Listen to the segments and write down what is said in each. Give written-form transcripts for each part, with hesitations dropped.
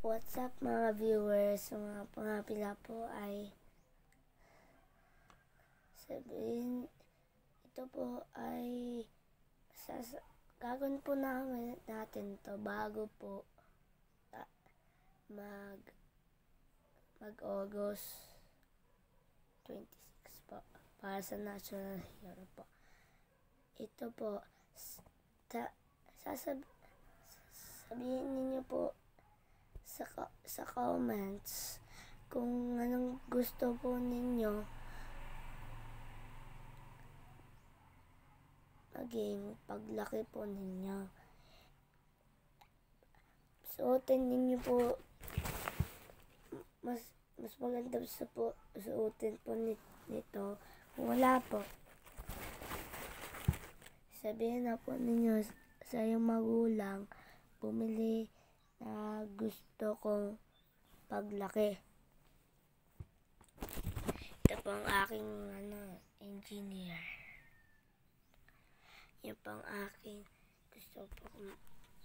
What's up mga viewers? Mga pangapila po ay sabihin, ito po ay gagawin po natin to bago po mag August 26 po para sa National Hero po. Ito po sabihin ninyo po sa comments kung anong gusto po ninyo maging paglaki po ninyo. Suotin ninyo po, mas maganda po suotin po nito. Kung wala po, sabihin na po ninyo sa iyong magulang bumili na gusto kong paglaki. Ito po ang aking engineer. Yan po ang aking gusto po.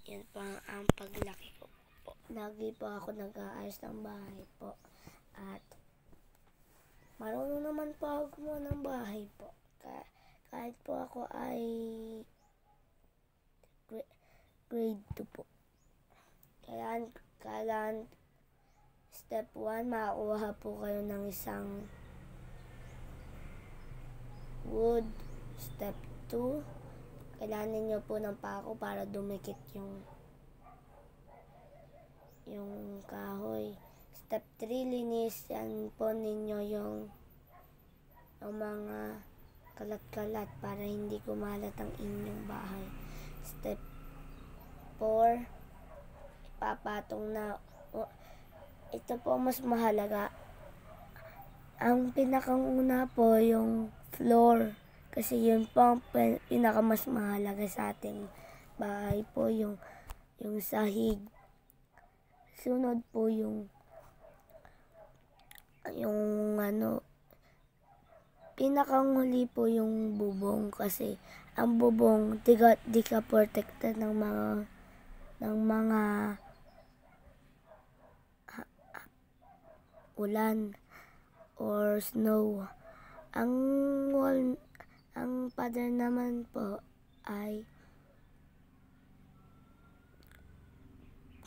Yan po ang paglaki ko po. Lagi po ako nag-aayos ng bahay po. At marunong naman po ako gumawa ng bahay po. Kahit po ako ay grade 2 po. Kailangan step 1, makakuha po kayo ng isang wood. Step 2, kailangan niyo po ng pako para dumikit yung kahoy. Step 3, linisan po ninyo yung mga kalat-kalat para hindi kumalat ang inyong bahay. Step 4, ipapatong na. Ito po mas mahalaga. Ang pinakauna po yung floor. Kasi yun po ang pinakamas mahalaga sa ating bahay po, yung sahig. Sunod po yung pinakang huli po yung bubong, kasi ang bubong di ka protected ng mga ulan or snow. Ang pader naman po ay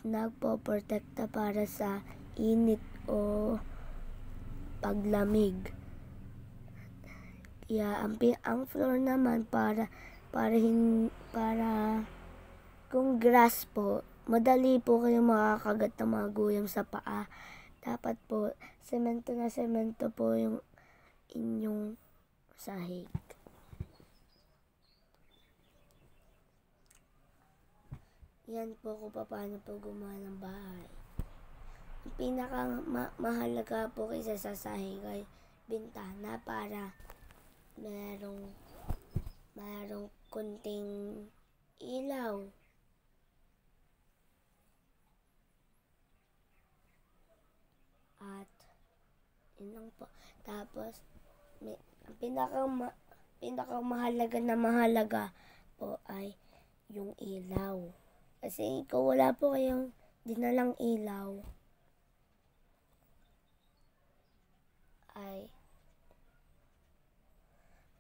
nagpo-protekta para sa init o paglamig. Kaya ang floor naman para kung grass po, madali po kayo makakagat ng mga guyam sa paa. Dapat po semento na semento po yung inyong sahig. Yan po kung paano po gumawa ng bahay. Ang pinakamahalaga po kaysa sa sahig ay bintana para mayroong kunting ilaw. At yun lang po. Tapos ang pinakamahalaga po ay yung ilaw. Kasi kung wala po kayong dinalang ilaw,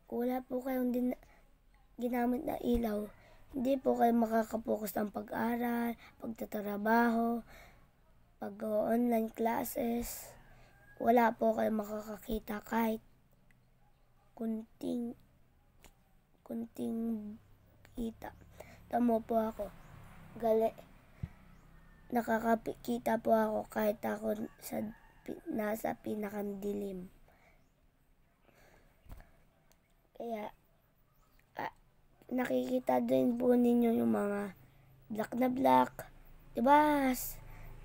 kung wala po kayong ginamit na ilaw, hindi po kayo makakapokus ng pag-aral, pagtatrabaho, pag-online classes. Wala po kayo makakakita kahit kunting kita. Tamo po ako. Nakakakita po ako kahit ako nasa pinakandilim. Kaya nakikita din po ninyo yung mga black na black. Diba?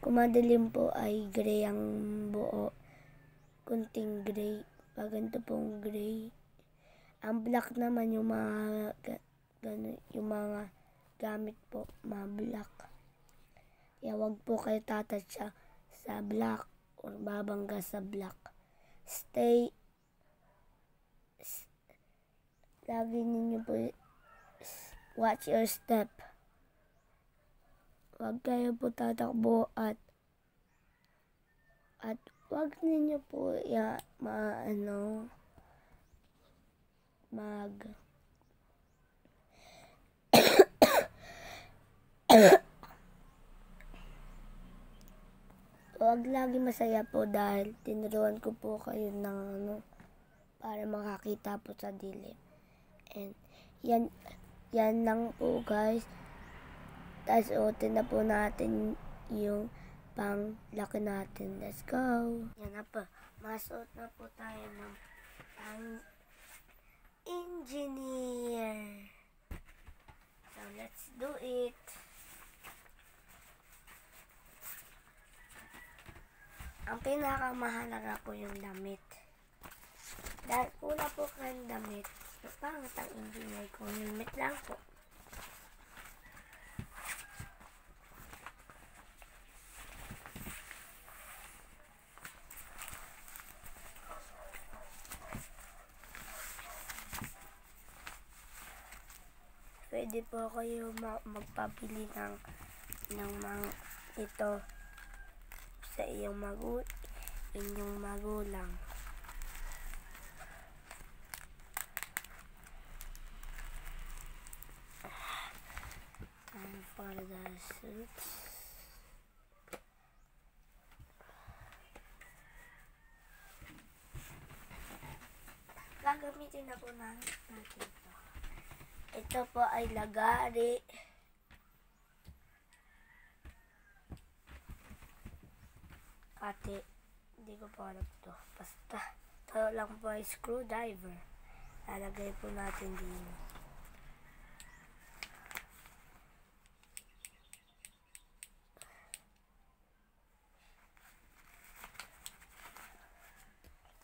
Kung madilim po ay gray ang buo. Kunting gray. Pag ganito pong gray. Ang black naman yung mga gamit po, mga black. Kaya wag po kayo tatatsa sa black o babangga sa black. Lagi ninyo po watch your step. Huwag kayo po tatakbo at At wag ninyo po wag lagi masaya po dahil tinuruan ko po kayo ng para makakita po sa dilim. And yan lang po guys. Tapos suotin na po natin yung pang-laki natin. Let's go! Yan na po. Masuot na po tayo ng pang-engineer. So, let's do it! Ang pinakamahalaga po yung damit. Dahil una po kayong damit, pangat ang engineer ko. Helmet lang po. Pwede po kayo magpabili ng mga ito sa inyong magulang. Time for the suits. Gagamitin na po natin ito. Ito po ay lagari. Ate, hindi ko po alam ito. Basta, ito lang po ay screwdriver. Lalagay po natin din.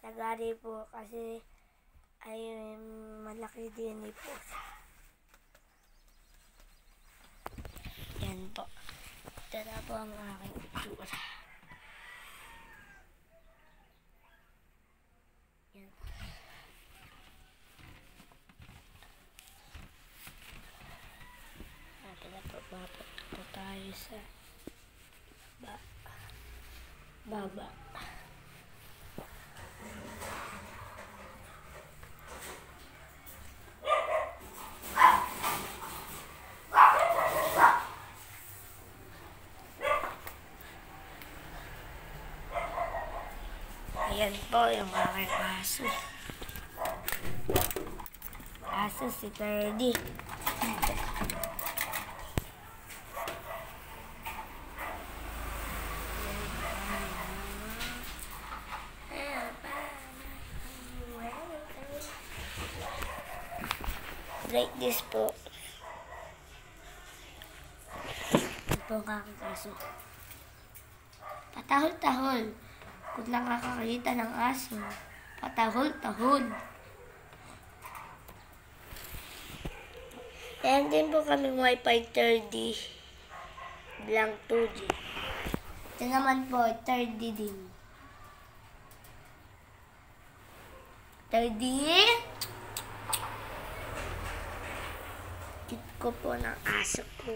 Lagari po kasi ay malaki din po siya. Yan po. Ito na po ang aking itsura. Yan. Ito na po. Babot po tayo sa baba. Ayan po yung aking aso. Aso si Ferdy. Like this po. Ito po ang aking aso. Patahol-tahol. Kung lang nakakakita ng aso, patahol-tahol. Ayan din po kaming Wi-Fi 30 blank 2G. Ito naman po, 30 din. 30? Kit ko po ng aso ko.